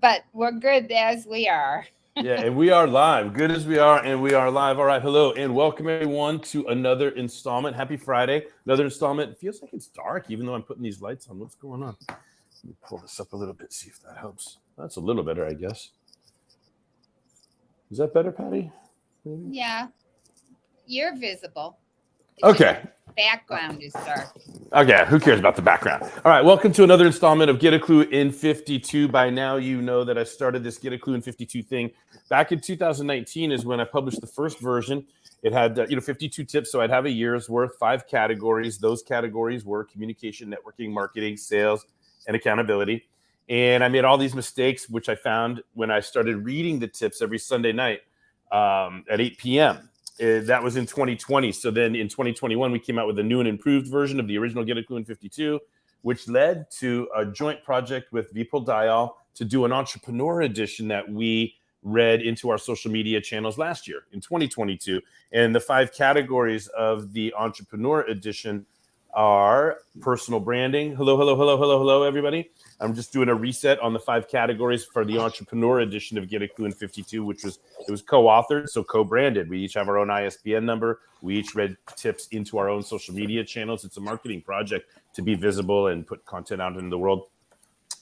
but we're good as we are. Yeah, and we are live. Good as we are, and we are live. All right, hello, and welcome everyone to another installment. Happy Friday. Another installment. It feels like it's dark, even though I'm putting these lights on. What's going on? Let me pull this up a little bit, see if that helps. That's a little better, I guess. Is that better, Patty? Maybe? Yeah. You're visible. Okay. Background is dark. Okay, who cares about the background? All right, welcome to another installment of Get a Klu in 52. By now, you know that I started this Get a Klu in 52 thing back in 2019 is when I published the first version. It had 52 tips, so I'd have a year's worth, 5 categories. Those categories were communication, networking, marketing, sales, and accountability. And I made all these mistakes, which I found when I started reading the tips every Sunday night at 8 p.m. That was in 2020. So then in 2021, we came out with a new and improved version of the original Get a Klu in 52, which led to a joint project with Vipul Dayal to do an entrepreneur edition that we read into our social media channels last year in 2022. And the 5 categories of the entrepreneur edition are personal branding. Hello, everybody. I'm just doing a reset on the 5 categories for the entrepreneur edition of Get a Klu in 52, which was co-authored, so co-branded. We each have our own ISBN number. We each read tips into our own social media channels. It's a marketing project to be visible and put content out into the world.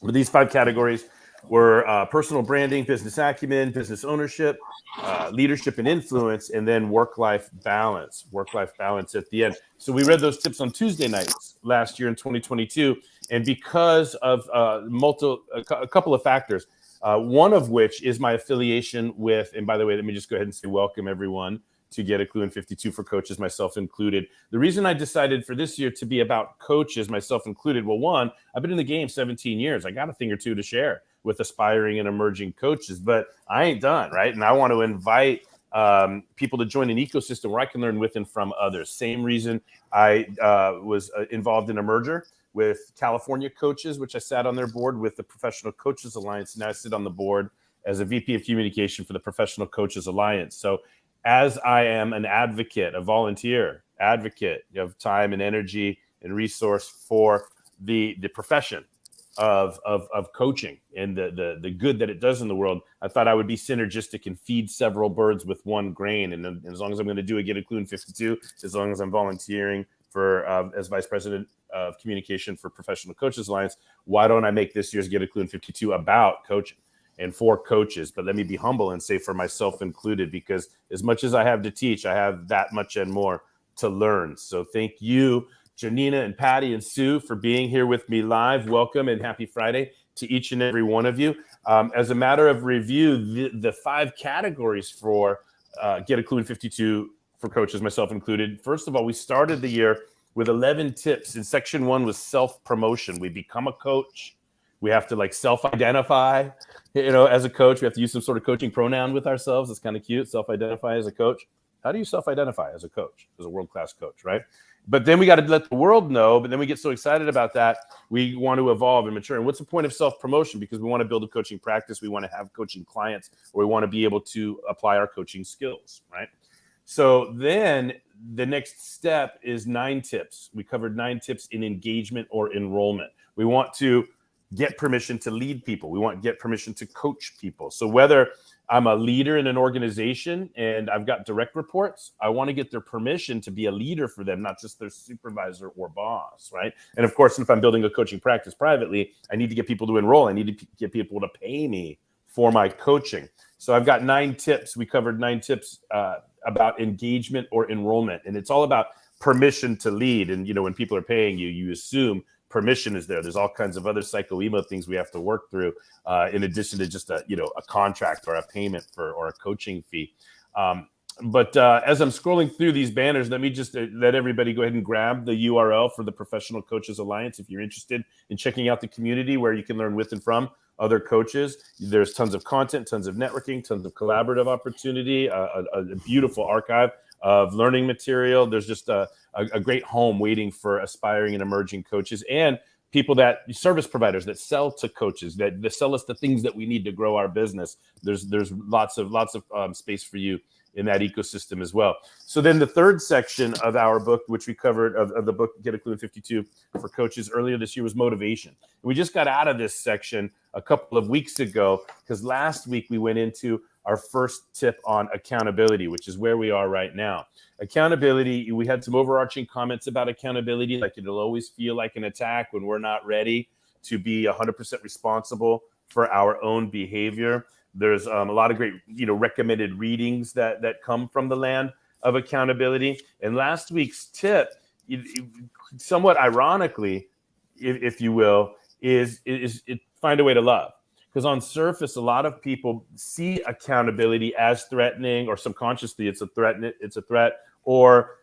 But these 5 categories were personal branding, business acumen, business ownership, leadership and influence, and then work-life balance at the end. So we read those tips on Tuesday nights last year in 2022. And because of a couple of factors, one of which is my affiliation with, and by the way, let me just go ahead and say welcome everyone to Get a Klu in 52 for coaches, myself included. The reason I decided for this year to be about coaches, myself included, well, one, I've been in the game 17 years. I got a thing or two to share with aspiring and emerging coaches, but I ain't done, right? And I want to invite people to join an ecosystem where I can learn with and from others. Same reason I was involved in a merger with California Coaches, which I sat on their board with the Professional Coaches Alliance. Now I sit on the board as a VP of Communication for the Professional Coaches Alliance. So as I am an advocate, a volunteer advocate of time and energy and resource for the profession of coaching and the good that it does in the world, I thought I would be synergistic and feed several birds with one grain. And as long as I'm going to do a Get a Klu in 52, as long as I'm volunteering for as vice president of communication for Professional Coaches Alliance, why don't I make this year's Get a Klu in 52 about coaching and for coaches? But let me be humble and say for myself included, because as much as I have to teach, I have that much and more to learn. So thank you, Janina and Patty and Sue, for being here with me live. Welcome and happy Friday to each and every one of you. As a matter of review, the 5 categories for Get a Klu in 52 for coaches, myself included. First of all, we started the year with 11 tips. And section 1 was self-promotion. We become a coach. We have to self-identify, as a coach. We have to use some sort of coaching pronoun with ourselves. It's kind of cute. Self-identify as a coach. How do you self-identify as a coach, as a world-class coach, right? But then we got to let the world know. But then we get so excited about that, we want to evolve and mature. And what's the point of self-promotion? Because we want to build a coaching practice. We want to have coaching clients, or we want to be able to apply our coaching skills, right? So then the next step is 9 tips. We covered 9 tips in engagement or enrollment. We want to get permission to lead people. We want to get permission to coach people. So whether I'm a leader in an organization and I've got direct reports, I want to get their permission to be a leader for them, not just their supervisor or boss, right? And of course, if I'm building a coaching practice privately, I need to get people to enroll. I need to get people to pay me for my coaching. So I've got 9 tips. We covered 9 tips about engagement or enrollment. And it's all about permission to lead. And, when people are paying you, you assume permission is there. There's all kinds of other psycho-emo things we have to work through in addition to just a contract or a payment or a coaching fee. But as I'm scrolling through these banners, let me just let everybody go ahead and grab the URL for the Professional Coaches Alliance. If you're interested in checking out the community where you can learn with and from other coaches, there's tons of content, tons of networking, tons of collaborative opportunity, a beautiful archive of learning material. There's just a great home waiting for aspiring and emerging coaches and people service providers that sell to coaches, that sell us the things that we need to grow our business. There's lots of space for you in that ecosystem as well. So then the third section of our book, which we covered of the book Get a Klu in 52 for coaches earlier this year, was motivation. And we just got out of this section a couple of weeks ago because last week we went into our first tip on accountability, which is where we are right now. Accountability, we had some overarching comments about accountability, like it'll always feel like an attack when we're not ready to be 100% responsible for our own behavior. There's a lot of great, recommended readings that come from the land of accountability. And last week's tip, somewhat ironically, if you will, is find a way to love. Because on surface, a lot of people see accountability as threatening, or subconsciously it's a threat, or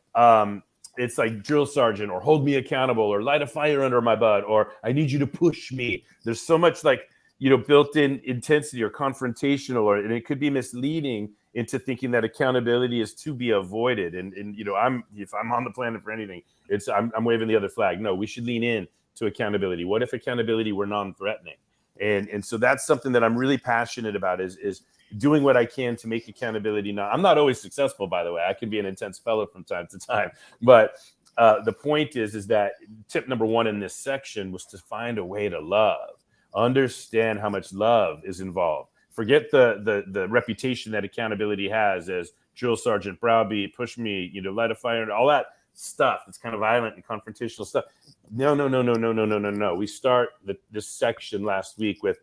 it's like drill sergeant, or hold me accountable, or light a fire under my butt, or I need you to push me. There's so much built-in intensity or confrontational, and it could be misleading into thinking that accountability is to be avoided. And if I'm on the planet for anything, I'm waving the other flag. No, we should lean in to accountability. What if accountability were non-threatening? And so that's something that I'm really passionate about is doing what I can to make accountability. I'm not always successful, by the way. I can be an intense fellow from time to time. But the point is that tip number one in this section was to find a way to love. Understand how much love is involved. Forget the reputation that accountability has as drill sergeant, browbeat, push me, light a fire, and all that stuff. It's kind of violent and confrontational stuff. No. We start this section last week with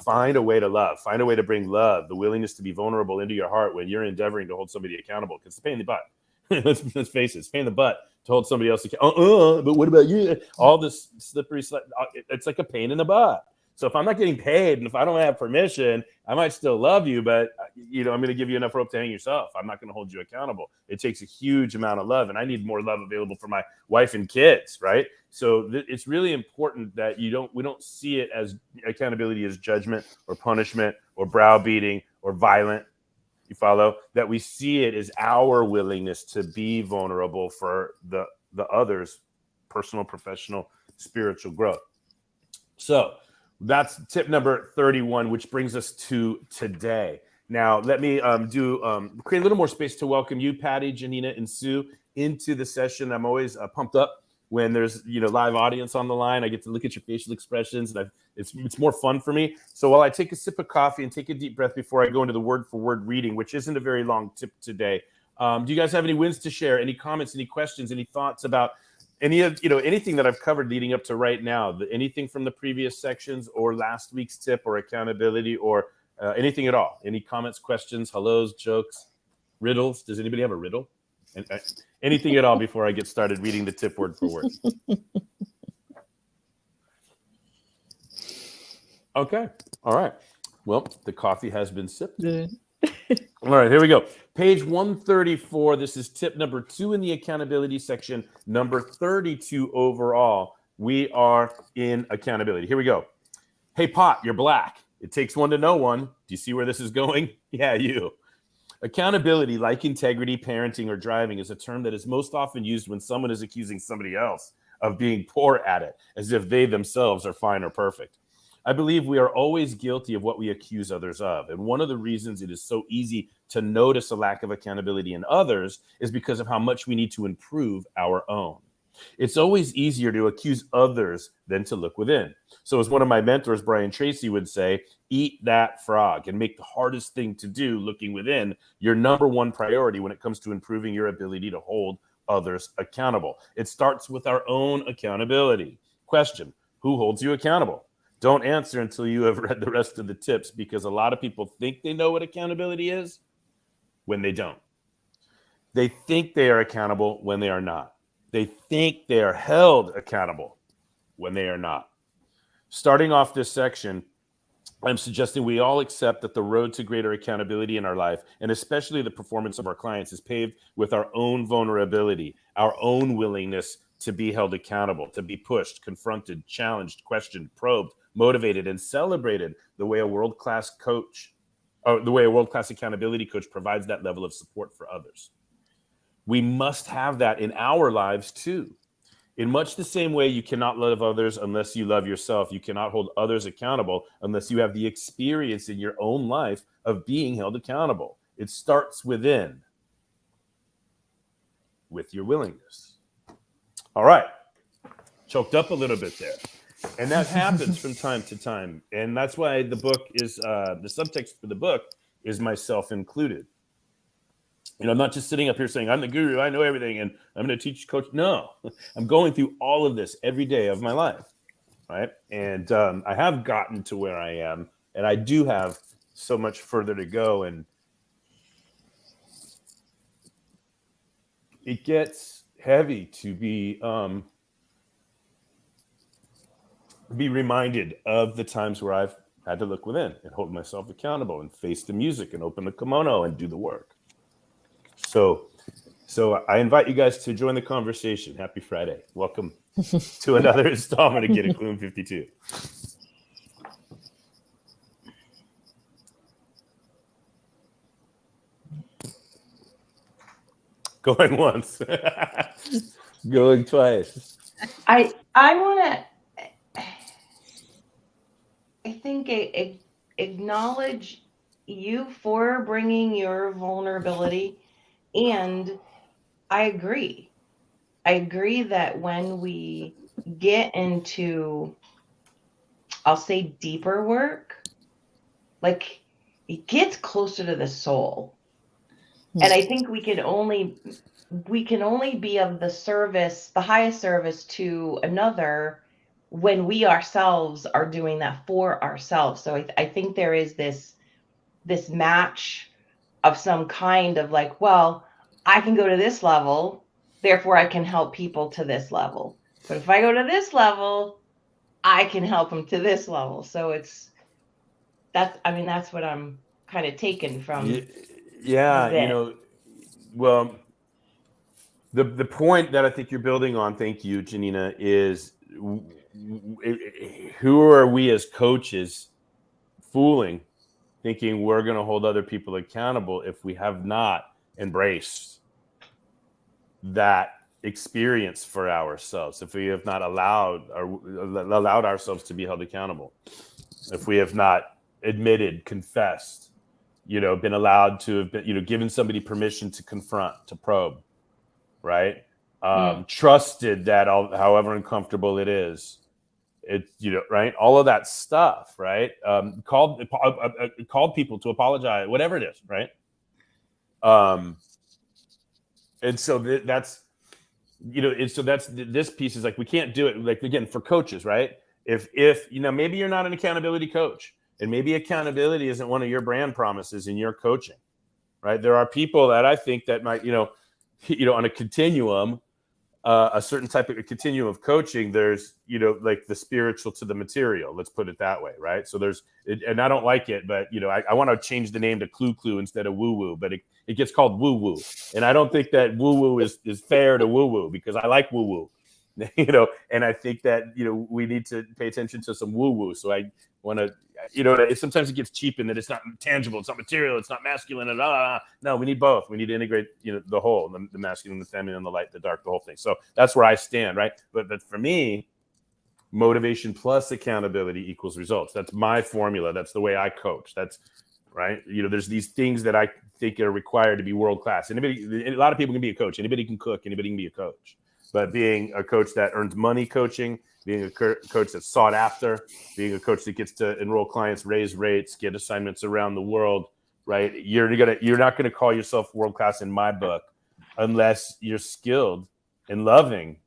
find a way to love. Find a way to bring love, the willingness to be vulnerable into your heart when you're endeavoring to hold somebody accountable. Because it's a pain in the butt. let's face it, it's a pain in the butt to hold somebody else accountable. But what about you? All this slippery stuff. It's like a pain in the butt. So if I'm not getting paid and if I don't have permission, I might still love you, but I'm going to give you enough rope to hang yourself. I'm not going to hold you accountable. It takes a huge amount of love, and I need more love available for my wife and kids, right? So it's really important that we don't see it as accountability as judgment or punishment or browbeating or violent. You follow? That we see it as our willingness to be vulnerable for the others' personal, professional, spiritual growth. So that's tip number 31, which brings us to today. Now, let me create a little more space to welcome you, Patty, Janina, and Sue into the session. I'm always pumped up when there's live audience on the line. I get to look at your facial expressions, and it's more fun for me. So while I take a sip of coffee and take a deep breath before I go into the word-for-word reading, which isn't a very long tip today, do you guys have any wins to share? Any comments? Any questions? Any thoughts about anything that I've covered leading up to right now, anything from the previous sections or last week's tip or accountability or anything at all? Any comments, questions, hellos, jokes, riddles? Does anybody have a riddle? Anything at all before I get started reading the tip word for word? Okay. All right. Well, the coffee has been sipped. All right, here we go. Page 134. This is tip number 2 in the accountability section, number 32 overall. We are in accountability. Here we go. Hey, Pot, you're black. It takes one to know one. Do you see where this is going? Yeah, you. Accountability, like integrity, parenting, or driving, is a term that is most often used when someone is accusing somebody else of being poor at it, as if they themselves are fine or perfect. I believe we are always guilty of what we accuse others of. And one of the reasons it is so easy to notice a lack of accountability in others is because of how much we need to improve our own. It's always easier to accuse others than to look within. So as one of my mentors, Brian Tracy, would say, eat that frog and make the hardest thing to do, looking within, your number one priority when it comes to improving your ability to hold others accountable. It starts with our own accountability. Question: who holds you accountable? Don't answer until you have read the rest of the tips, because a lot of people think they know what accountability is when they don't. They think they are accountable when they are not. They think they are held accountable when they are not. Starting off this section, I'm suggesting we all accept that the road to greater accountability in our life, and especially the performance of our clients, is paved with our own vulnerability, our own willingness to be held accountable, to be pushed, confronted, challenged, questioned, probed, motivated, and celebrated the way a world-class accountability coach provides that level of support for others. We must have that in our lives too. In much the same way you cannot love others unless you love yourself, you cannot hold others accountable unless you have the experience in your own life of being held accountable. It starts within. with your willingness. All right. Choked up a little bit there. And that happens from time to time. And that's why the book is, the subtext for the book is myself included. I'm not just sitting up here saying, I'm the guru, I know everything, and I'm going to teach coach. No, I'm going through all of this every day of my life, right? And I have gotten to where I am, and I do have so much further to go. And it gets heavy to be reminded of the times where I've had to look within and hold myself accountable and face the music and open the kimono and do the work. So I invite you guys to join the conversation. Happy Friday. Welcome to another installment of Get A Klu in 52. Going once. Going twice. I want to, I think, acknowledge you for bringing your vulnerability. And I agree that when we get into, I'll say, deeper work, like, it gets closer to the soul. And I think we can only be of the service, the highest service to another, when we ourselves are doing that for ourselves. So I think there is this match of some kind of like, well, I can go to this level, therefore I can help people to this level. But if I go to this level, I can help them to this level. So that's what I'm kind of taken from. Yeah, well, the point that I think you're building on, thank you, Janina, is who are we as coaches fooling, thinking we're going to hold other people accountable if we have not embraced that experience for ourselves, if we have not allowed ourselves to be held accountable, if we have not admitted, confessed, been allowed to have been, given somebody permission to confront, to probe, right? Trusted that however uncomfortable it is, right? All of that stuff, right? Called people to apologize, whatever it is, right? And so that's, that's this piece is like, we can't do it. Like, again, for coaches, right? If maybe you're not an accountability coach, and maybe accountability isn't one of your brand promises in your coaching, right? There are people that I think that might, on a continuum, a certain type of continuum of coaching, there's, like the spiritual to the material, let's put it that way, right? So and I don't like it, but, I want to change the name to Klu instead of woo-woo, but it gets called woo-woo. And I don't think that woo-woo is fair to woo-woo, because I like woo-woo, and I think that, we need to pay attention to some woo-woo. So I want to, sometimes it gets cheapened that it's not tangible, it's not material, it's not masculine, and no, we need both. We need to integrate, the whole, the masculine, the feminine, the light, the dark, the whole thing. So that's where I stand, right? But for me, motivation plus accountability equals results. That's my formula. That's the way I coach. That's right. There's these things that I think are required to be world class. A lot of people can be a coach. Anybody can cook. Anybody can be a coach. But being a coach that earns money coaching, being a coach that's sought after, being a coach that gets to enroll clients, raise rates, get assignments around the world, right? You're not going to call yourself world class in my book unless you're skilled and loving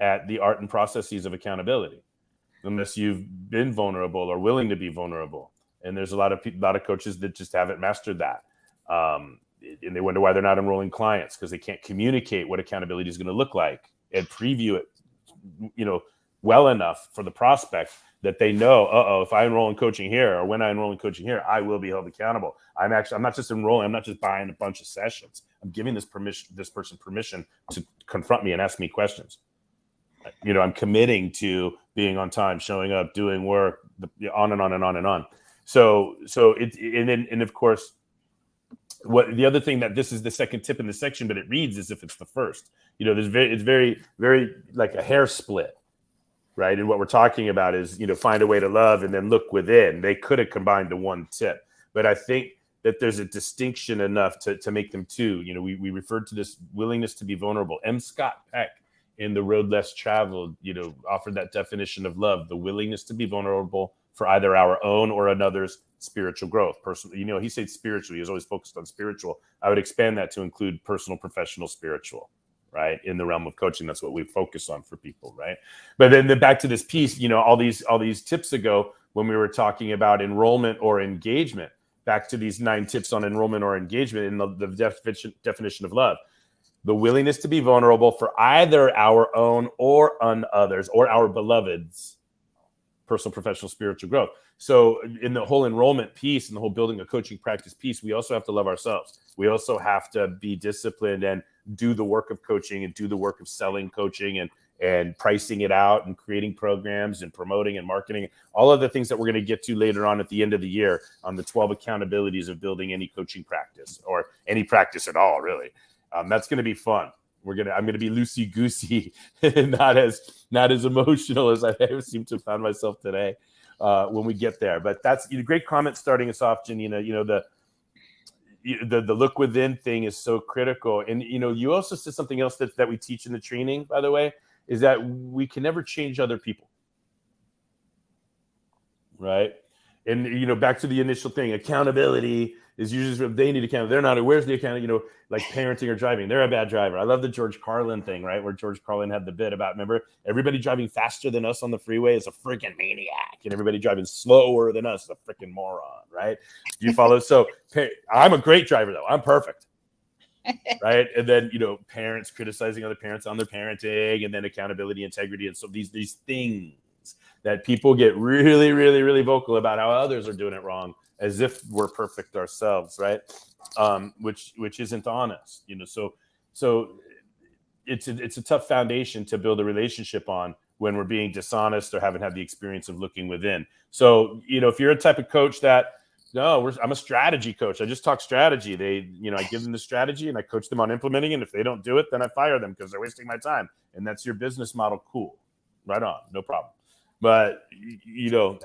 at the art and processes of accountability, unless you've been vulnerable or willing to be vulnerable. And there's a lot of coaches that just haven't mastered that. And they wonder why they're not enrolling clients, because they can't communicate what accountability is going to look like and preview it, well enough for the prospect that they know, if I enroll in coaching here, or when I enroll in coaching here, I will be held accountable. I'm not just enrolling. I'm not just buying a bunch of sessions. I'm giving this person permission to confront me and ask me questions. I'm committing to being on time, showing up, doing work, on and on and on and on. So and of course, what the other thing that this is the second tip in the section, but it reads as if it's the first. It's very, very like a hair split, right? And what we're talking about is, find a way to love and then look within. They could have combined to one tip, but I think that there's a distinction enough to make them two. You know, we referred to this willingness to be vulnerable. M. Scott Peck in The Road Less Traveled, you know, offered that definition of love, the willingness to be vulnerable for either our own or another's spiritual growth. Personal, you know, he said spiritual. He was always focused on spiritual. I would expand that to include personal, professional, spiritual, right? In the realm of coaching, that's what we focus on for people, right? But then back to this piece, you know, all these tips ago when we were talking about enrollment or engagement, back to these 9 tips on enrollment or engagement in the definition of love. The willingness to be vulnerable for either our own or others or our beloveds' personal, professional, spiritual growth. So in the whole enrollment piece and the whole building a coaching practice piece, we also have to love ourselves. We also have to be disciplined and do the work of coaching and do the work of selling coaching and pricing it out and creating programs and promoting and marketing, all of the things that we're going to get to later on at the end of the year on the 12 accountabilities of building any coaching practice or any practice at all, really. That's going to be fun. I'm going to be loosey goosey, not as emotional as I seem to have found myself today when we get there. But that's a great comment starting us off, Janina. You know, the look within thing is so critical. And, you know, you also said something else that we teach in the training, by the way, is that we can never change other people. Right. And, you know, back to the initial thing, accountability is usually they need accountability. They're not. Where's the accountability? You know, like parenting or driving. They're a bad driver. I love the George Carlin thing, right? Where George Carlin had the bit about, remember, everybody driving faster than us on the freeway is a freaking maniac. And everybody driving slower than us is a freaking moron, right? Do you follow? So I'm a great driver, though. I'm perfect. Right. And then, you know, parents criticizing other parents on their parenting, and then accountability, integrity. And so these things that people get really, really, really vocal about how others are doing it wrong, as if we're perfect ourselves, right? Which isn't honest, you know. So it's a tough foundation to build a relationship on when we're being dishonest or haven't had the experience of looking within. So, you know, if you're a type of coach that, no, I'm a strategy coach. I just talk strategy. I give them the strategy and I coach them on implementing it. And if they don't do it, then I fire them because they're wasting my time. And that's your business model. Cool. Right on. No problem. But, you know,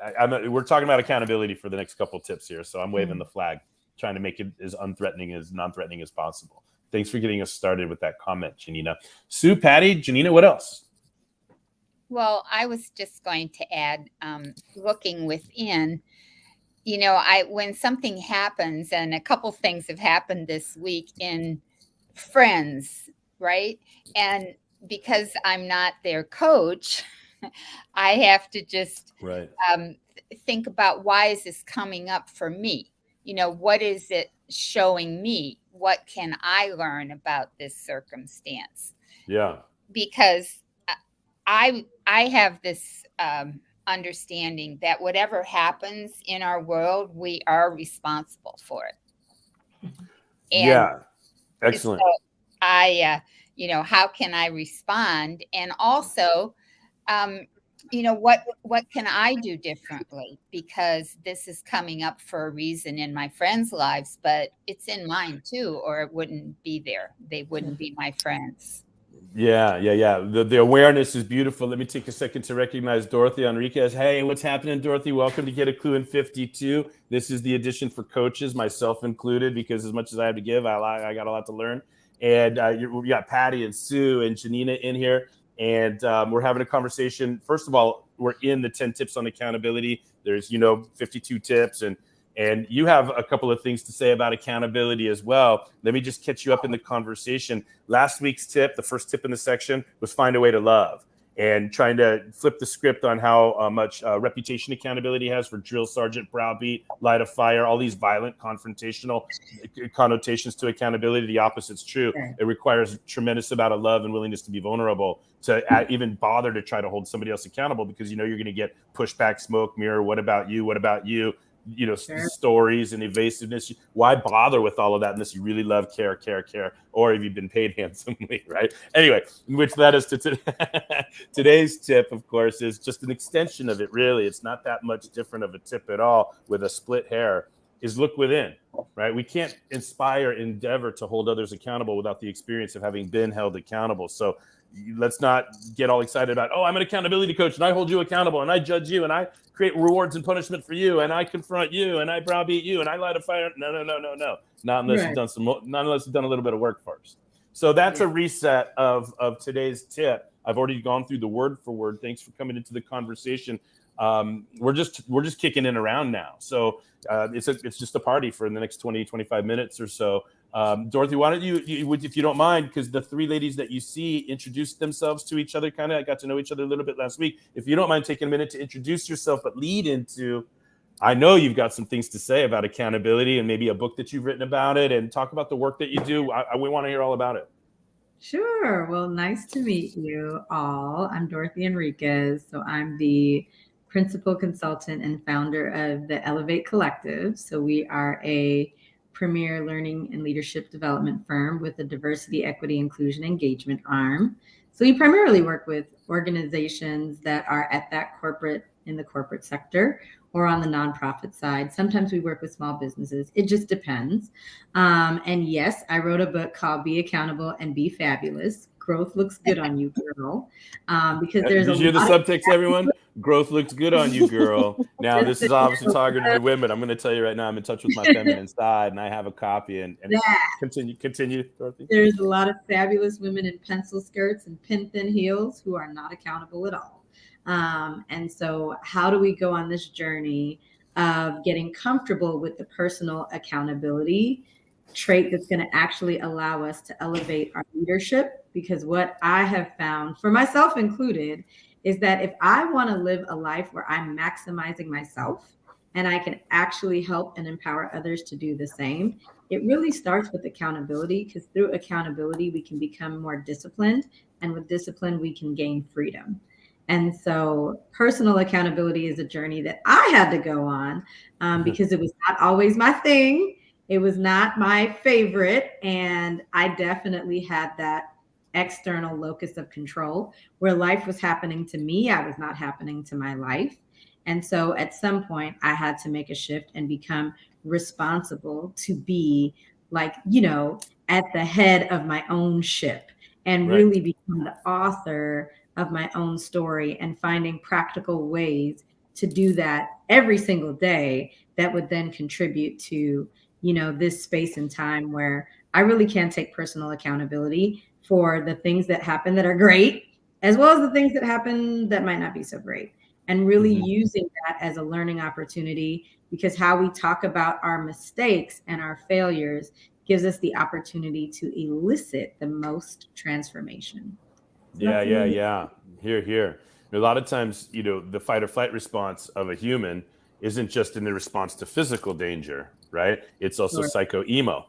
we're talking about accountability for the next couple of tips here. So I'm waving the flag, trying to make it as non-threatening as possible. Thanks for getting us started with that comment, Janina. Sue, Patty, Janina, what else? Well, I was just going to add, looking within, you know, when something happens, and a couple things have happened this week in friends, right? And because I'm not their coach, I have to just think about, why is this coming up for me? You know, what is it showing me? What can I learn about this circumstance? Yeah. Because I have this understanding that whatever happens in our world, we are responsible for it. And yeah. Excellent. So you know, how can I respond? And also, you know, what can I do differently? Because this is coming up for a reason in my friends' lives, but it's in mine too, or it wouldn't be there. They wouldn't be my friends. Yeah. The awareness is beautiful. Let me take a second to recognize Dorothy Enriquez. Hey, what's happening, Dorothy? Welcome to Get a Clue in 52. This is the edition for coaches, myself included, because as much as I have to give, I got a lot to learn. And we got Patty and Sue and Janina in here. And we're having a conversation. First of all, we're in the 10 tips on accountability. There's, 52 tips. And you have a couple of things to say about accountability as well. Let me just catch you up in the conversation. Last week's tip, the first tip in the section, was find a way to love. And trying to flip the script on how much reputation accountability has for drill sergeant, browbeat, light a fire, all these violent confrontational connotations to accountability. The opposite's true. It requires a tremendous amount of love and willingness to be vulnerable to even bother to try to hold somebody else accountable, because you're going to get pushback, smoke, mirror. What about you? What about you? Stories and evasiveness. Why bother with all of that unless you really love care, or have you been paid handsomely, right? Anyway, which led us to today's tip, of course, is just an extension of it, really. It's not that much different of a tip at all with a split hair, is look within, right? We can't endeavor to hold others accountable without the experience of having been held accountable. So let's not get all excited about, oh, I'm an accountability coach and I hold you accountable and I judge you and I create rewards and punishment for you and I confront you and I browbeat you and I light a fire. No. Not unless not unless you've done a little bit of work first. So that's a reset of today's tip. I've already gone through the word for word. Thanks for coming into the conversation. We're just kicking in around now. So it's just a party for the next 20, 25 minutes or so. Dorothy, why don't you, if you don't mind, because the three ladies that you see introduced themselves to each other, kind of got to know each other a little bit last week. If you don't mind taking a minute to introduce yourself, but lead into, I know you've got some things to say about accountability and maybe a book that you've written about it, and talk about the work that you do. We want to hear all about it. Sure. Well, nice to meet you all. I'm Dorothy Enriquez. So I'm the principal consultant and founder of the Elevate Collective. So we are a premier learning and leadership development firm with a diversity, equity, inclusion, engagement arm. So we primarily work with organizations that are at that in the corporate sector or on the nonprofit side. Sometimes we work with small businesses. It just depends. And yes, I wrote a book called Be Accountable and Be Fabulous. Growth looks good on you, girl. Because there's Did you hear the subtext, everyone? Growth looks good on you, girl. Now, this is obviously targeted to women. I'm going to tell you right now, I'm in touch with my feminine side, and I have a copy. And continue, Dorothy. There's a lot of fabulous women in pencil skirts and pin-thin heels who are not accountable at all. And so how do we go on this journey of getting comfortable with the personal accountability trait that's going to actually allow us to elevate our leadership? Because what I have found, for myself included, is that if I want to live a life where I'm maximizing myself and I can actually help and empower others to do the same, it really starts with accountability, because through accountability, we can become more disciplined. And with discipline, we can gain freedom. And so personal accountability is a journey that I had to go on because it was not always my thing. It was not my favorite. And I definitely had that external locus of control where life was happening to me. I was not happening to my life. And so at some point I had to make a shift and become responsible to be like, at the head of my own ship and really become the author of my own story and finding practical ways to do that every single day that would then contribute to, this space and time where I really can take personal accountability for the things that happen that are great, as well as the things that happen that might not be so great. And really using that as a learning opportunity, because how we talk about our mistakes and our failures gives us the opportunity to elicit the most transformation. Yeah. Here. A lot of times, the fight or flight response of a human isn't just in the response to physical danger, right? It's also psycho-emo.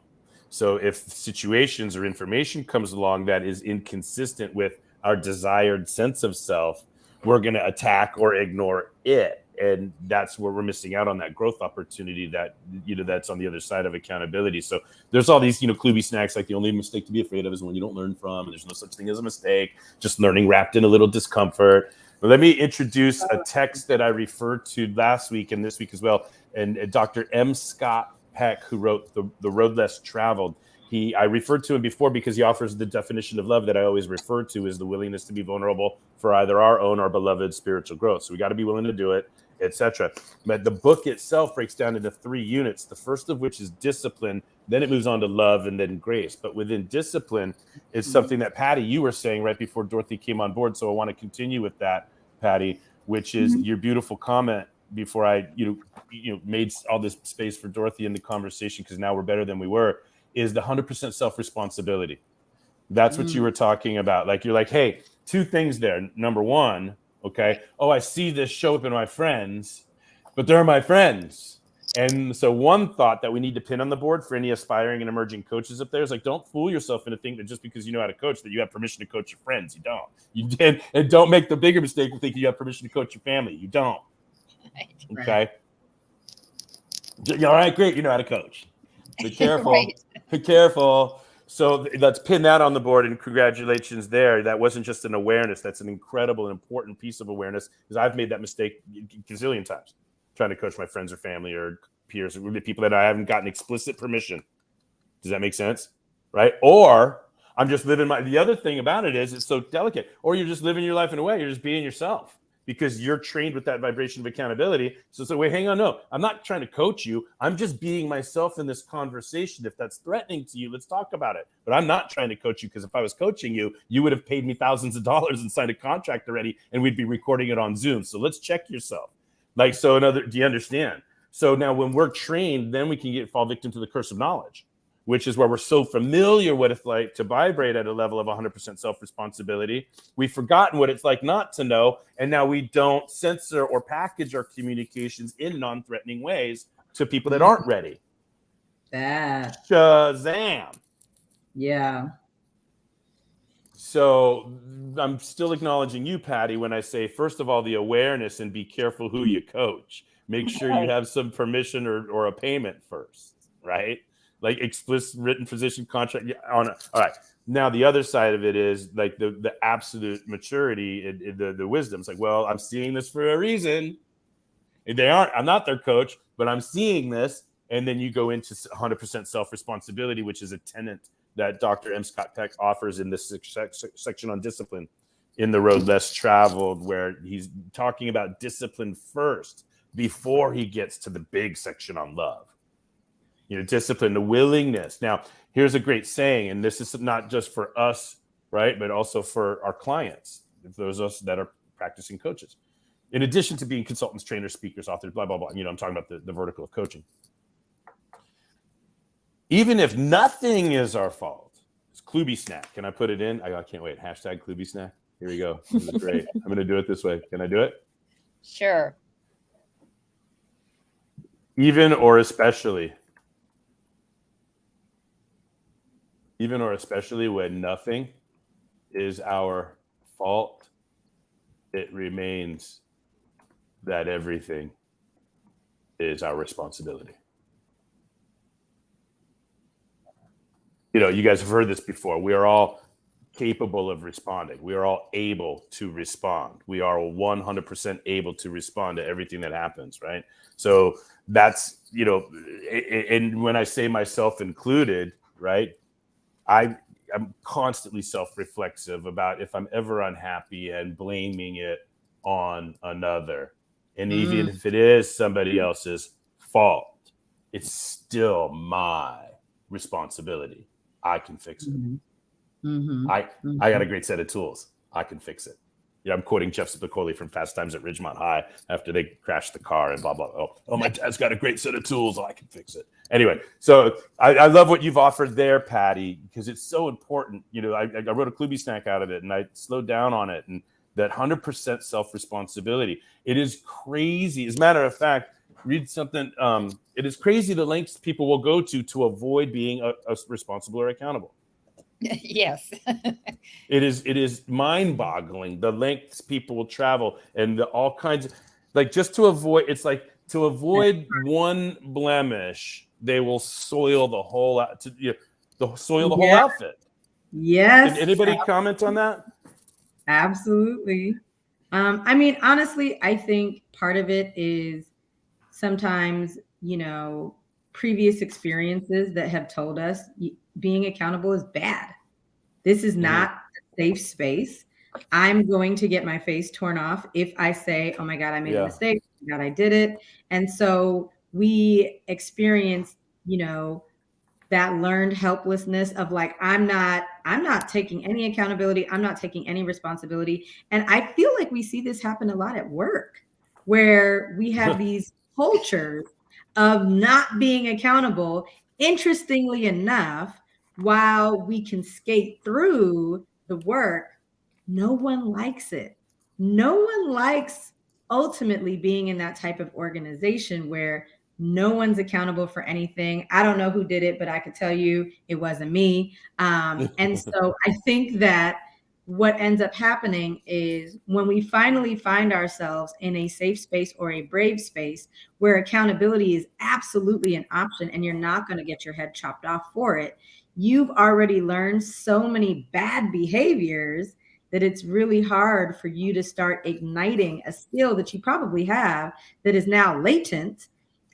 So if situations or information comes along that is inconsistent with our desired sense of self, we're going to attack or ignore it. And that's where we're missing out on that growth opportunity that, that's on the other side of accountability. So there's all these, Kluby snacks, like the only mistake to be afraid of is one you don't learn from. And there's no such thing as a mistake, just learning wrapped in a little discomfort. But let me introduce a text that I referred to last week and this week as well. And Dr. M. Scott Peck, who wrote The Road Less Traveled. I referred to him before because he offers the definition of love that I always refer to as the willingness to be vulnerable for either our own or beloved spiritual growth. So we got to be willing to do it, etc. But the book itself breaks down into 3 units, the first of which is discipline. Then it moves on to love and then grace. But within discipline is something that, Patty, you were saying right before Dorothy came on board. So I want to continue with that, Patty, which is your beautiful comment before I made all this space for Dorothy in the conversation, because now we're better than we were, is the 100% self-responsibility. That's what you were talking about. Like, you're like, hey, 2 things there. Number 1, okay, I see this show up in my friends, but they're my friends. And so one thought that we need to pin on the board for any aspiring and emerging coaches up there is like, don't fool yourself into thinking that just because you know how to coach that you have permission to coach your friends. You don't. You did, and don't make the bigger mistake of thinking you have permission to coach your family. You don't. Okay. All right, great. You know how to coach. Be careful. Be careful. So let's pin that on the board, and congratulations there. That wasn't just an awareness. That's an incredible and important piece of awareness, because I've made that mistake a gazillion times trying to coach my friends or family or peers or people that I haven't gotten explicit permission. Does that make sense? Right? Or I'm just living the other thing about it is it's so delicate, or you're just living your life in a way, you're just being yourself because you're trained with that vibration of accountability. So wait, hang on. No, I'm not trying to coach you. I'm just being myself in this conversation. If that's threatening to you, let's talk about it. But I'm not trying to coach you, because if I was coaching you, you would have paid me thousands of dollars and signed a contract already, and we'd be recording it on Zoom. So let's check yourself. Like, so do you understand? So now when we're trained, then we can fall victim to the curse of knowledge, which is where we're so familiar what it's like to vibrate at a level of 100% self-responsibility. We've forgotten what it's like not to know, and now we don't censor or package our communications in non-threatening ways to people that aren't ready. That. Shazam. Yeah. So I'm still acknowledging you, Patty, when I say, first of all, the awareness, and be careful who you coach. Make sure you have some permission or a payment first, right? Like explicit written position contract on it. All right. Now the other side of it is like the absolute maturity, the wisdom. It's like, well, I'm seeing this for a reason. I'm not their coach, but I'm seeing this. And then you go into 100% self-responsibility, which is a tenet that Dr. M. Scott Peck offers in this section on discipline in The Road Less Traveled, where he's talking about discipline first before he gets to the big section on love. Discipline, the willingness. Now, here's a great saying, and this is not just for us, right, but also for our clients, those of us that are practicing coaches. In addition to being consultants, trainers, speakers, authors, blah, blah, blah, I'm talking about the vertical of coaching. Even if nothing is our fault, it's Kluby snack. Can I put it in? I can't wait. Hashtag Kluby snack. Here we go. This is great. I'm going to do it this way. Can I do it? Sure. Even or especially. Even or especially when nothing is our fault, it remains that everything is our responsibility. You guys have heard this before. We are all capable of responding. We are all able to respond. We are 100% able to respond to everything that happens, right? So that's, and when I say myself included, right, I'm constantly self-reflexive about if I'm ever unhappy and blaming it on another. And even if it is somebody else's fault, it's still my responsibility. I can fix it. Mm-hmm. I got a great set of tools. I can fix it. I'm quoting Jeff Spicoli from Fast Times at Ridgemont High after they crashed the car and blah, blah, blah. Oh, my dad's got a great set of tools. I can fix it. Anyway, so I love what you've offered there, Patty, because it's so important. I wrote a Kluby snack out of it, and I slowed down on it. And that 100% self-responsibility. It is crazy. As a matter of fact, read something. It is crazy the lengths people will go to avoid being responsible or accountable. Yes. It is mind-boggling the lengths people will travel and all kinds of, like, just to avoid, it's like to avoid one blemish, they will soil the whole whole outfit. Yes. Did anybody comment on that? Absolutely. Honestly, I think part of it is sometimes, previous experiences that have told us being accountable is bad. This is not a safe space. I'm going to get my face torn off if I say, oh my God, I made a mistake. Oh my God, I did it. And so we experience, that learned helplessness of like, I'm not taking any accountability. I'm not taking any responsibility. And I feel like we see this happen a lot at work, where we have these cultures of not being accountable. Interestingly enough, while we can skate through the work, no one likes it. No one likes ultimately being in that type of organization where no one's accountable for anything. I don't know who did it, but I could tell you it wasn't me. And so I think that what ends up happening is when we finally find ourselves in a safe space or a brave space where accountability is absolutely an option and you're not going to get your head chopped off for it, you've already learned so many bad behaviors that it's really hard for you to start igniting a skill that you probably have that is now latent.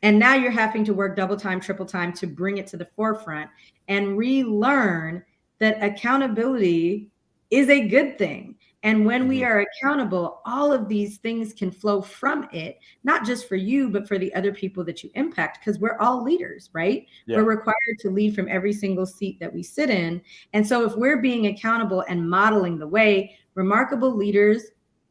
And now you're having to work double time, triple time to bring it to the forefront and relearn that accountability is a good thing. And when we are accountable, all of these things can flow from it, not just for you, but for the other people that you impact, because we're all leaders, right? Yeah. We're required to lead from every single seat that we sit in. And so if we're being accountable and modeling the way, remarkable leaders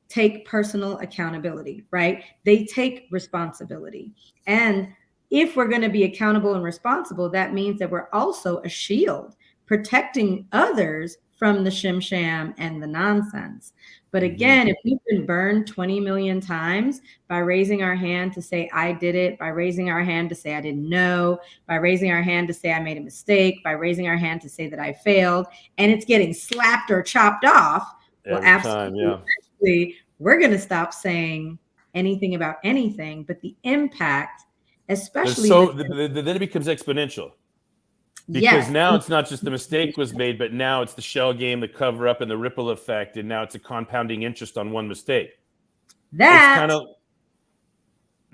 take personal accountability, right? They take responsibility. And if we're going to be accountable and responsible, that means that we're also a shield protecting others from the shim sham and the nonsense. But again, if we've been burned 20 million times by raising our hand to say, I did it, by raising our hand to say, I didn't know, by raising our hand to say, I made a mistake, by raising our hand to say that I failed, and it's getting slapped or chopped off, well, Every time, yeah. absolutely, we're going to stop saying anything about anything, but the impact, especially then it becomes exponential. Because yes, now it's not just the mistake was made, but now it's the shell game, the cover up, and the ripple effect, and now it's a compounding interest on one mistake. that It's kind of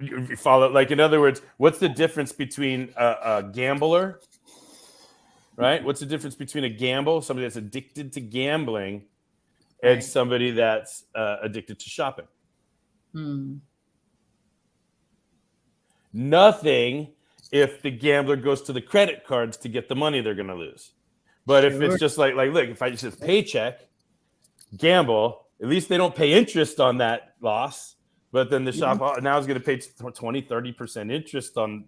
you follow. Like, in other words, what's the difference between a gambler, right? What's the difference between a gamble, somebody that's addicted to gambling, and somebody that's addicted to shopping? Nothing. If the gambler goes to the credit cards to get the money they're going to lose. But if it's just like, look, if I just paycheck, gamble, at least they don't pay interest on that loss. But then the shop now is going to pay 20, 30% interest on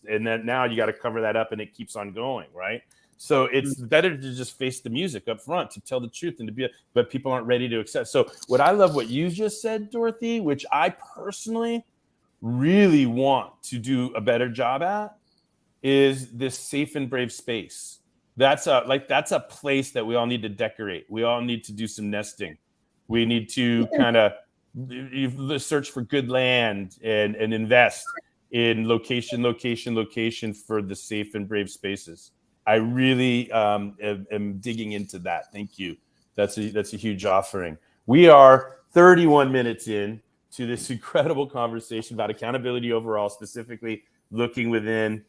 and then now you got to cover that up and it keeps on going, right? So it's better to just face the music up front, to tell the truth and to be, but people aren't ready to accept. So what I love what you just said, Dorothy, which I personally really want to do a better job at, is this safe and brave space. That's a place that we all need to decorate. We all need to do some nesting. We need to kind of search for good land and invest in location for the safe and brave spaces. I really am digging into that. Thank you. That's a huge offering. We are 31 minutes in to this incredible conversation about accountability overall, specifically looking within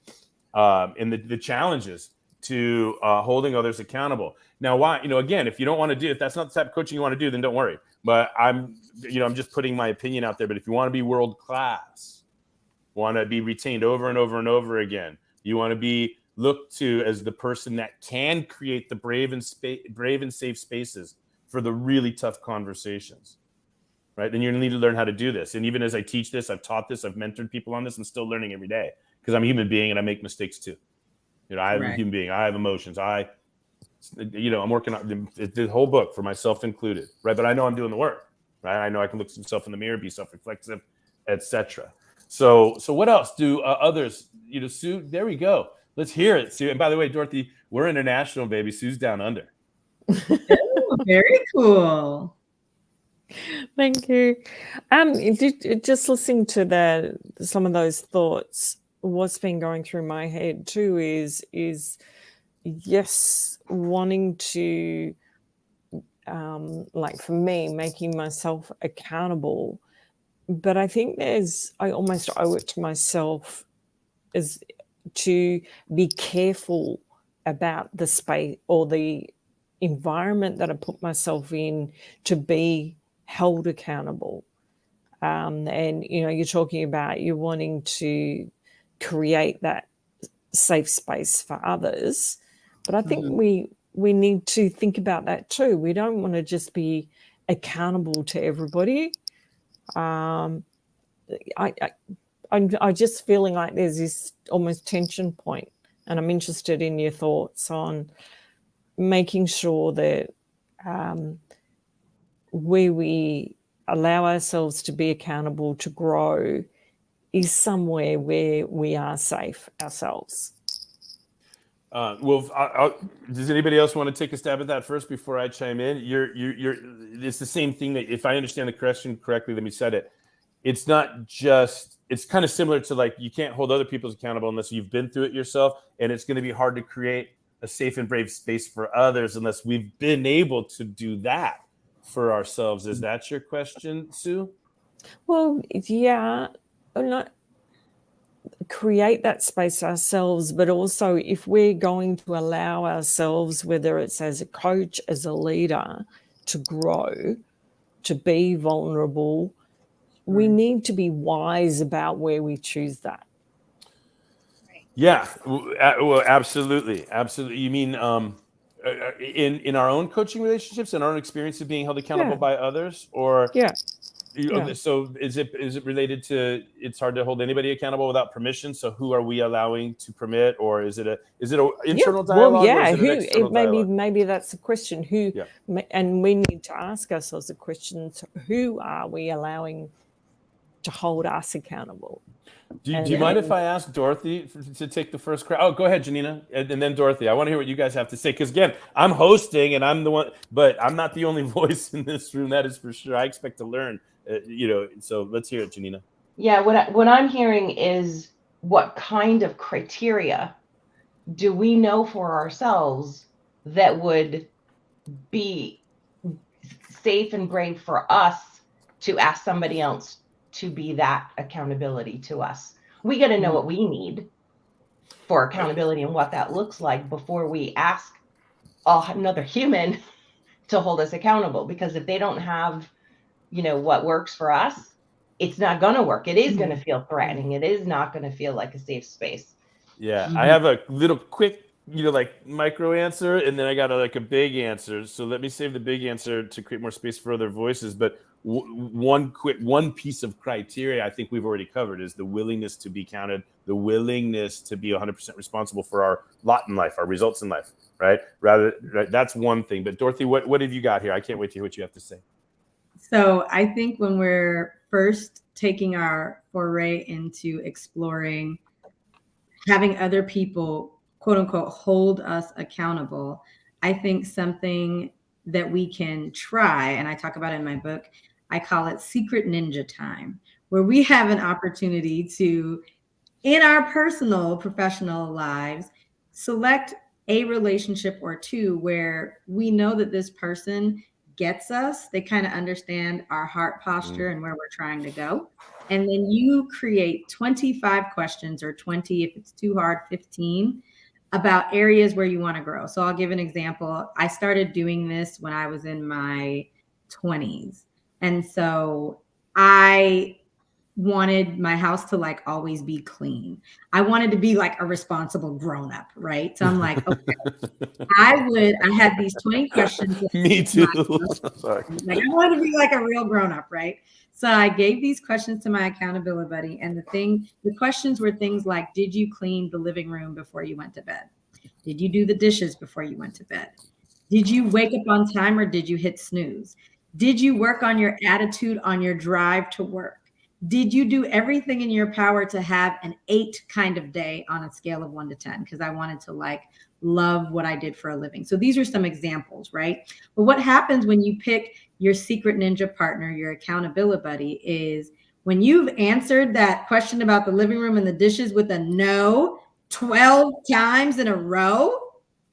and the challenges to holding others accountable. Now, why, again, if you don't want to do, if that's not the type of coaching you want to do, then don't worry. But I'm just putting my opinion out there. But if you want to be world class, want to be retained over and over and over again, you want to be looked to as the person that can create the brave and safe spaces for the really tough conversations. Right? Then you're going to need to learn how to do this. And even as I teach this, I've taught this, I've mentored people on this, and still learning every day because I'm a human being and I make mistakes too. I'm a human being. I have emotions. I'm working on the whole book for myself included. Right. But I know I'm doing the work. Right. I know I can look at myself in the mirror, be self-reflexive, etc. So what else do others, Sue, there we go. Let's hear it, Sue. And by the way, Dorothy, we're international, baby. Sue's down under. Oh, very cool. Thank you. Just listening to some of those thoughts, what's been going through my head too is yes, wanting to, like for me, making myself accountable. But I think I almost owe it to myself is to be careful about the space or the environment that I put myself in to be held accountable. And you're talking about you wanting to create that safe space for others, but I think we need to think about that too. We don't want to just be accountable to everybody. I'm just feeling like there's this almost tension point, and I'm interested in your thoughts on making sure that where we allow ourselves to be accountable to grow is somewhere where we are safe ourselves. Does anybody else want to take a stab at that first before I chime in? It's the same thing that, if I understand the question correctly, let me set it. It's not just, it's kind of similar to like, you can't hold other people accountable unless you've been through it yourself. And it's going to be hard to create a safe and brave space for others unless we've been able to do that for ourselves. Is that your question, Sue? Well, yeah. create that space ourselves, but also if we're going to allow ourselves, whether it's as a coach, as a leader, to grow, to be vulnerable, we need to be wise about where we choose that. Yeah, well, absolutely. You mean in our own coaching relationships and our own experience of being held accountable by others, or Yeah. so is it related to it's hard to hold anybody accountable without permission? So who are we allowing to permit, or is it a internal dialogue, or is it an external dialogue? Maybe that's the question. Who, and we need to ask ourselves the question: who are we allowing to hold us accountable? Do you mind if I ask Dorothy to take the first crack? Oh, go ahead, Janina, and then Dorothy. I want to hear what you guys have to say, because again, I'm hosting and I'm the one, but I'm not the only voice in this room. That is for sure. I expect to learn, so let's hear it, Janina. Yeah, what I'm hearing is, what kind of criteria do we know for ourselves that would be safe and brave for us to ask somebody else to be that accountability to us? We got to know what we need for accountability and what that looks like before we ask another human to hold us accountable. Because if they don't have, what works for us, it's not going to work. It is going to feel threatening. It is not going to feel like a safe space. Yeah, I have a little quick, like micro answer, and then I got a big answer. So let me save the big answer to create more space for other voices. But one piece of criteria I think we've already covered is the willingness to be counted, the willingness to be 100% responsible for our lot in life, our results in life, right? That's one thing. But Dorothy, what have you got here? I can't wait to hear what you have to say. So I think when we're first taking our foray into exploring having other people, quote unquote, hold us accountable, I think something that we can try, and I talk about it in my book, I call it secret ninja time, where we have an opportunity to, in our personal, professional lives, select a relationship or two where we know that this person gets us. They kind of understand our heart posture and where we're trying to go. And then you create 25 questions, or 20, if it's too hard, 15, about areas where you want to grow. So I'll give an example. I started doing this when I was in my 20s. And so I wanted my house to always be clean. I wanted to be a responsible grown up, right? So I'm like, okay, I had these 20 questions. Me too. Sorry. I wanted to be a real grown up, right? So I gave these questions to my accountability buddy. And the questions were things like, did you clean the living room before you went to bed? Did you do the dishes before you went to bed? Did you wake up on time, or did you hit snooze? Did you work on your attitude on your drive to work? Did you do everything in your power to have an 8 kind of day on a scale of 1 to 10? Because I wanted to love what I did for a living. So these are some examples, right? But what happens when you pick your secret ninja partner, your accountability buddy, is when you've answered that question about the living room and the dishes with a no 12 times in a row,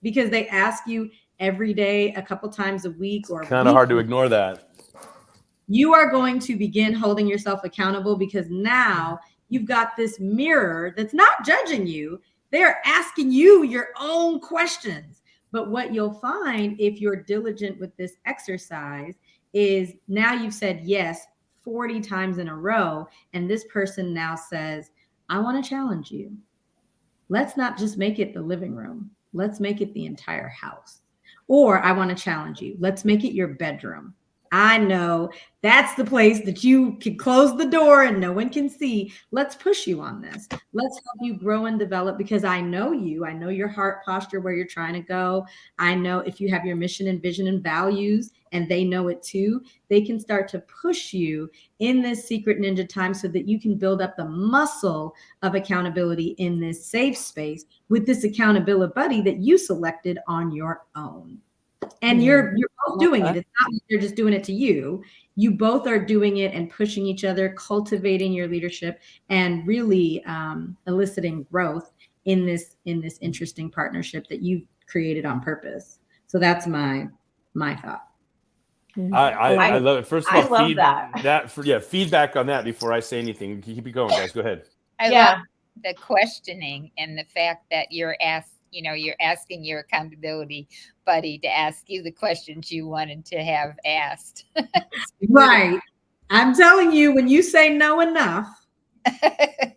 because they ask you every day, a couple times a week, or kind of hard to ignore that. You are going to begin holding yourself accountable, because now you've got this mirror that's not judging you. They're asking you your own questions. But what you'll find, if you're diligent with this exercise, is now you've said yes 40 times in a row. And this person now says, I want to challenge you. Let's not just make it the living room. Let's make it the entire house. Or I want to challenge you. Let's make it your bedroom. I know that's the place that you can close the door and no one can see. Let's push you on this. Let's help you grow and develop, because I know you. I know your heart posture, where you're trying to go. I know if you have your mission and vision and values, and they know it too, they can start to push you in this secret ninja time so that you can build up the muscle of accountability in this safe space with this accountability buddy that you selected on your own. And you're both doing it. It's not like they're just doing it to you. You both are doing it and pushing each other, cultivating your leadership, and really eliciting growth in this interesting partnership that you've created on purpose. So that's my thought. I love it. First of all, I love that. feedback on that before I say anything. Keep it going, guys. Go ahead. I the questioning and the fact that you're asking your accountability buddy to ask you the questions you wanted to have asked. It's beautiful. Right. I'm telling you, when you say no enough,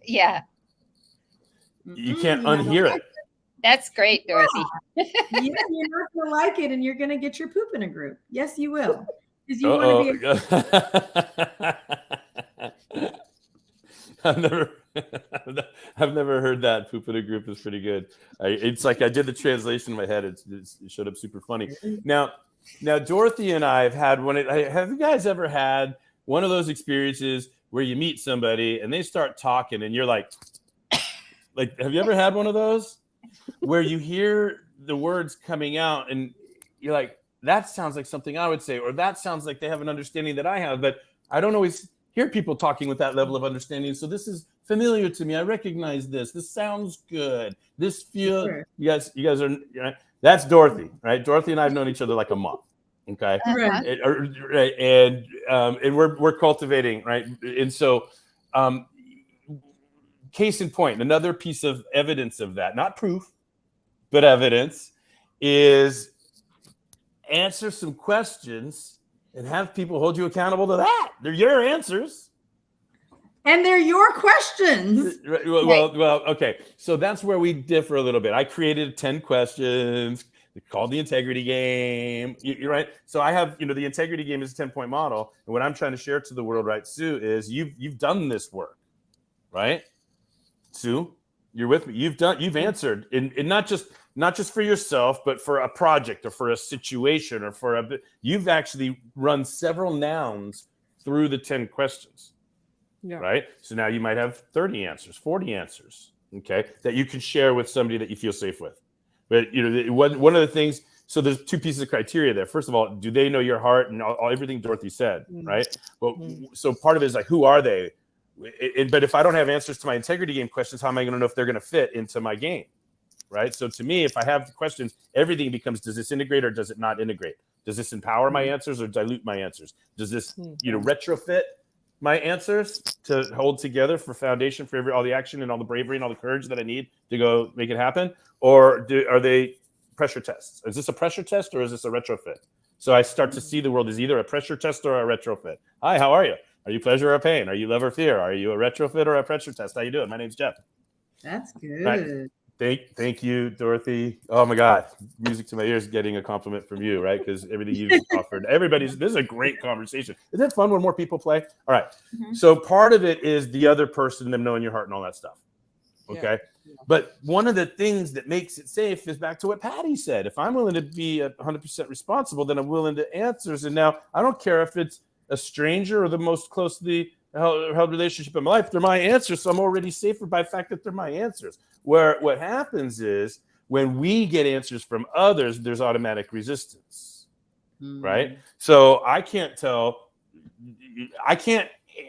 Yeah, You can't you know, unhear it. that's great, Dorothy. you're not going to like it, and you're going to get your poop in a group. Yes, you will. Because you want to be. I've never heard that. Poop in a group is pretty good. It's like I did the translation in my head. It showed up super funny. Now, Dorothy and I have had one. Have you guys ever had one of those experiences where you meet somebody and they start talking and you're like, have you ever had one of those where you hear the words coming out and you're like, that sounds like something I would say, or that sounds like they have an understanding that I have, but I don't always hear people talking with that level of understanding. So this is familiar to me. I recognize this. This sounds good. This feels. Sure. You guys are. That's Dorothy, right? Dorothy and I have known each other like a month. Okay, Right. and we're cultivating, right? And so, case in point, another piece of evidence of that, not proof, but evidence, is answer some questions and have people hold you accountable to that. They're your answers. And they're your questions. Well, okay. So that's where we differ a little bit. I created 10 questions called the integrity game. You're right. So I have, the integrity game is a 10-point model. And what I'm trying to share to the world, right, Sue, is you've done this work, right? Sue, you're with me. You've answered in not just for yourself, but for a project or for a situation or you've actually run several nouns through the 10 questions. Yeah. Right. So now you might have 30 answers, 40 answers, okay, that you can share with somebody that you feel safe with. But, one of the things, so there's two pieces of criteria there. First of all, do they know your heart and everything Dorothy said, right? Well, so part of it is like, who are they? But if I don't have answers to my integrity game questions, how am I going to know if they're going to fit into my game? Right. So to me, if I have the questions, everything becomes, does this integrate or does it not integrate? Does this empower my answers or dilute my answers? Does this, retrofit my answers to hold together for foundation for all the action and all the bravery and all the courage that I need to go make it happen? Or are they pressure tests? Is this a pressure test or is this a retrofit? So I start to see the world as either a pressure test or a retrofit. Hi, how are you? Are you pleasure or pain? Are you love or fear? Are you a retrofit or a pressure test? How you doing? My name's Jeff. That's good. Right. Thank you, Dorothy. Oh my God, music to my ears getting a compliment from you, right? Because everything you've offered, this is a great conversation. Isn't it fun when more people play? All right. Mm-hmm. So part of it is the other person, them knowing your heart and all that stuff. Okay. Yeah. But one of the things that makes it safe is back to what Patty said. If I'm willing to be 100% responsible, then I'm willing to answer. And now I don't care if it's a stranger or the most closely held relationship in my life. They're my answers. So I'm already safer by the fact that they're my answers. Where what happens is when we get answers from others, there's automatic resistance, right? So I can't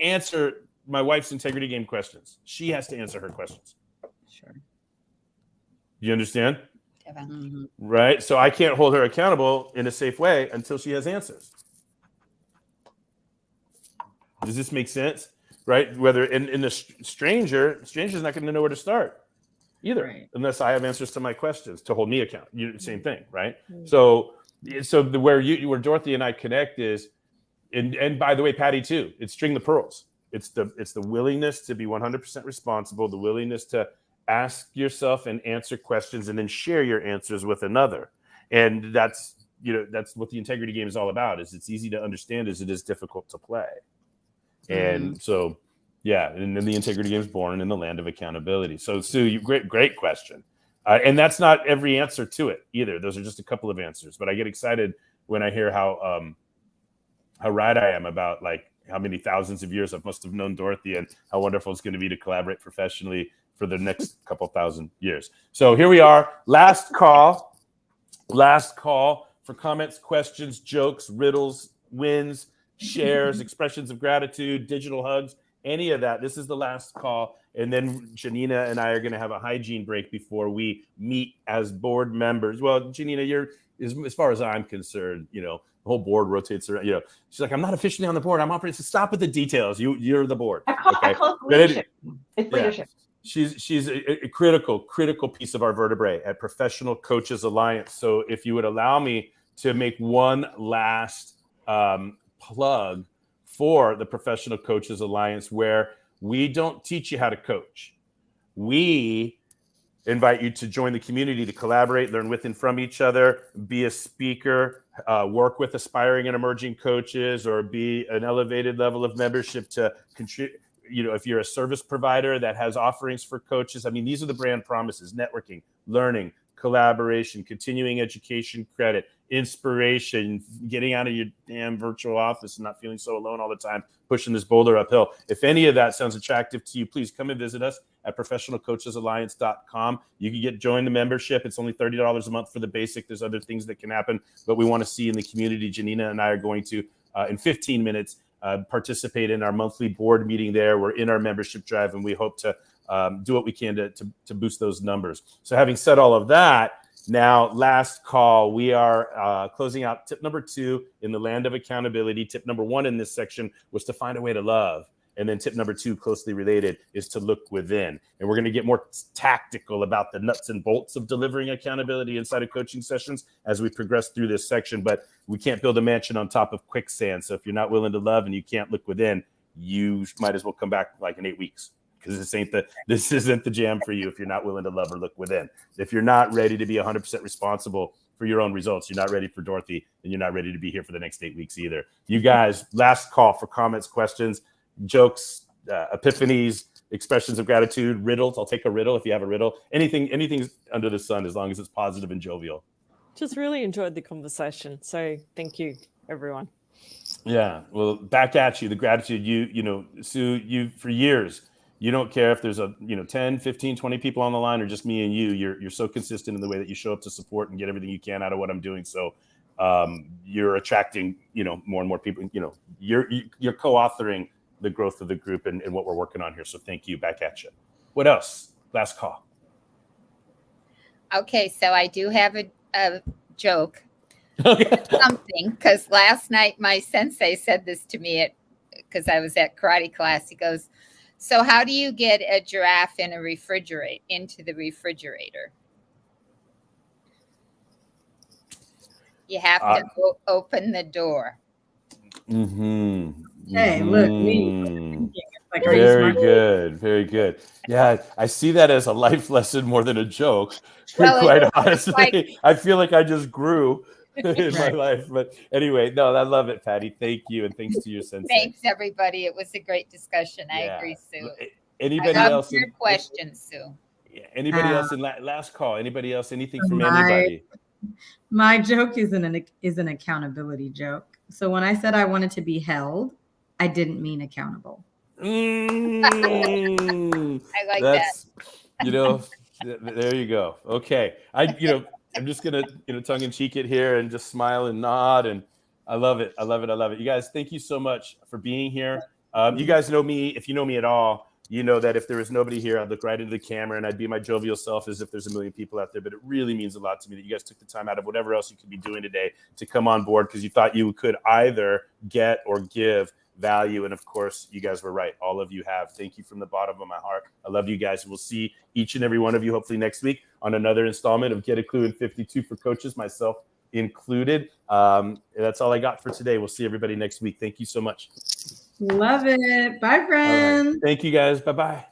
answer my wife's integrity game questions. She has to answer her questions. Sure. You understand? Mm-hmm. Right? So I can't hold her accountable in a safe way until she has answers. Does this make sense? Right? Whether in the stranger's not going to know where to start either, right, unless I have answers to my questions to hold me account. Same thing, right? Mm-hmm. So where Dorothy and I connect is, and by the way, Patty too, it's string the pearls. It's the willingness to be 100% responsible, the willingness to ask yourself and answer questions and then share your answers with another. And that's what the integrity game is all about. Is it's easy to understand as it is difficult to play. And so, yeah, and then the integrity game is born in the land of accountability. So, Sue, great question. And that's not every answer to it either. Those are just a couple of answers. But I get excited when I hear how right I am about like how many thousands of years I must have known Dorothy and how wonderful it's going to be to collaborate professionally for the next couple thousand years. So here we are. Last call for comments, questions, jokes, riddles, wins, shares, expressions of gratitude, digital hugs, any of that. This is the last call. And then Janina and I are going to have a hygiene break before we meet as board members. Well, Janina, as far as I'm concerned, the whole board rotates around, she's like, I'm not officially on the board. I'm operating. So stop with the details. You're the board. I call it leadership. It's leadership. She's a critical piece of our vertebrae at Professional Coaches Alliance. So if you would allow me to make one last plug for the Professional Coaches Alliance, where we don't teach you how to coach. We invite you to join the community, to collaborate, learn with and from each other, be a speaker, work with aspiring and emerging coaches, or be an elevated level of membership to contribute. You know, if you're a service provider that has offerings for coaches, I mean, these are the brand promises: networking, learning, collaboration, continuing education credit, inspiration, getting out of your damn virtual office and not feeling so alone all the time, pushing this boulder uphill. If any of that sounds attractive to you, please come and visit us at professionalcoachesalliance.com. You can join the membership. It's only $30 a month for the basic. There's other things that can happen, but we want to see in the community. Janina and I are going to, in 15 minutes, participate in our monthly board meeting there. We're in our membership drive, and we hope to do what we can to boost those numbers. So having said all of that, now last call, we are closing out tip number 2 in the land of accountability. Tip number 1 in this section was to find a way to love. And then tip number 2, closely related, is to look within. And we're going to get more tactical about the nuts and bolts of delivering accountability inside of coaching sessions as we progress through this section. But we can't build a mansion on top of quicksand. So if you're not willing to love and you can't look within, you might as well come back like in 8 weeks, because this isn't the jam for you if you're not willing to love or look within. If you're not ready to be 100% responsible for your own results, you're not ready for Dorothy, and you're not ready to be here for the next 8 weeks either. You guys, last call for comments, questions, jokes, epiphanies, expressions of gratitude, riddles. I'll take a riddle if you have a riddle. Anything under the sun, as long as it's positive and jovial. Just really enjoyed the conversation. So thank you, everyone. Yeah. Well, back at you, the gratitude. You know, Sue, you for years, you don't care if there's 10, 15, 20 people on the line or just me and you. You're so consistent in the way that you show up to support and get everything you can out of what I'm doing. So you're attracting, more and more people. You're co-authoring the growth of the group and what we're working on here. So thank you. Back at you. What else? Last call. Okay, so I do have a joke. Okay. Something, because last night my sensei said this to me because I was at karate class. He goes, "So how do you get a giraffe into the refrigerator? You have to open the door." Mm-hmm. Hey, look, like, are you very smart? good, very good. Yeah, I see that as a life lesson more than a joke. Well, quite honestly, like, I feel like I just grew in my Right. life. But anyway, no, I love it, Patty. Thank you, and thanks to your sensei. thanks, everybody. It was a great discussion. I Yeah. agree, Sue. Anybody I love else? your questions, Sue. Anybody else in last call? Anybody else? Anything from My- anybody? My joke is an accountability joke. So when I said I wanted to be held, I didn't mean accountable. Mm, I like that's, there you go. Okay. I'm just going to, tongue in cheek it here and just smile and nod. And I love it. I love it. I love it. You guys, thank you so much for being here. You guys know me. If you know me at all, you know that if there was nobody here, I'd look right into the camera and I'd be my jovial self as if there's a million people out there. But it really means a lot to me that you guys took the time out of whatever else you could be doing today to come on board, because you thought you could either get or give value. And of course, you guys were right. All of you have. Thank you from the bottom of my heart. I love you guys. We'll see each and every one of you hopefully next week on another installment of Get a Clue in 52 for coaches, myself included. That's all I got for today. We'll see everybody next week. Thank you so much. Love it. Bye, friends. Thank you guys. Bye-bye.